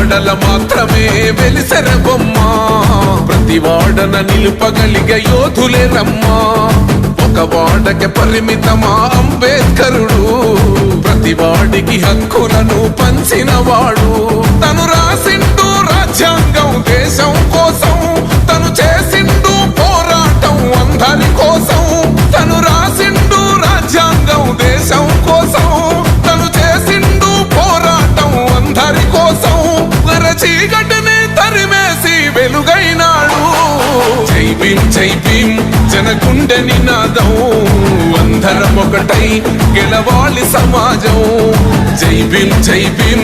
వాడల మాత్రమే వెలిసెర బొమ్మ ప్రతి వాడన నిలుపగలిగే యోధులే రమ్మా ఒక వాడకి పరిమితమా అంబేద్కరుడు ప్రతి వాడికి హక్కులను పంచిన వాడు తను రాసిండు రాజ్యాంగం దేశం కోసం తను చేసిండు పోరాటం అందరి కోసం తను రాసిండు రాజ్యాంగం దేశం కోసం తను చేసిండు పోరాటం అందరి కోసం చీకటిని తరిమేసి వెలుగైనాడు జై భీం జనగుండె నినాదం అందరం ఒకటై గెలవాలి సమాజం జై భీం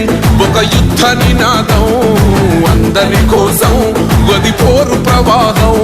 ఒక యుద్ధ నినాదం అందరి కోసం గది పోరు ప్రవాహం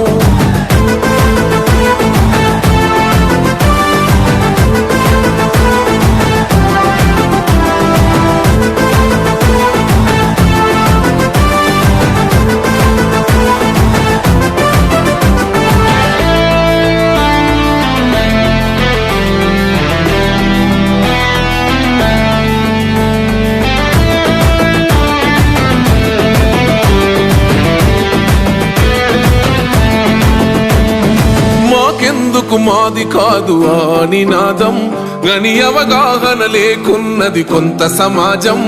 ఎందుకు మాది కాదు ఆ నినాదం గని అవగాహన లేకున్నది కొంత సమాజం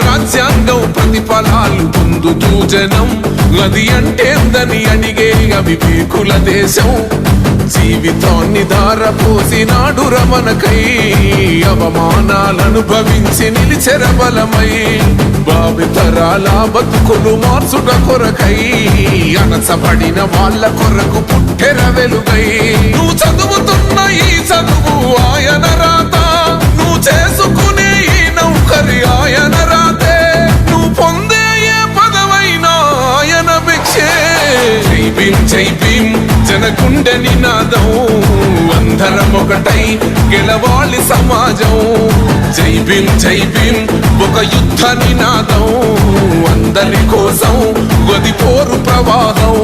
రాజ్యాంగం ప్రతిఫలాలు పొందుతూ జనం గది అంటేందని అడిగే అవివేకుల దేశం జీవితాన్ని ధారపోసినాడు రమణకై అవమానాలనుభవించి నిలిచెర బలమై భావితరాల బతుకులు మార్చుట కొరకై అనసబడిన వాళ్ళ కొరకు పుట్టెర వెలుగై నువ్వు చదువుతున్న ఈ చదువు ఆయన రాత నువ్వు చేసుకునే ఈ నౌకరి ఆయన రాతే నువ్వు పొందే ఏ పదవైనా ఆయన భిక్షే జై భీం జనగుండె నినాదం అందరం ఒకటై గెలవాలి సమాజం జై భీం ఒక యుద్ధ నినాదం అందరి కోసం గది పోరు ప్రవాహం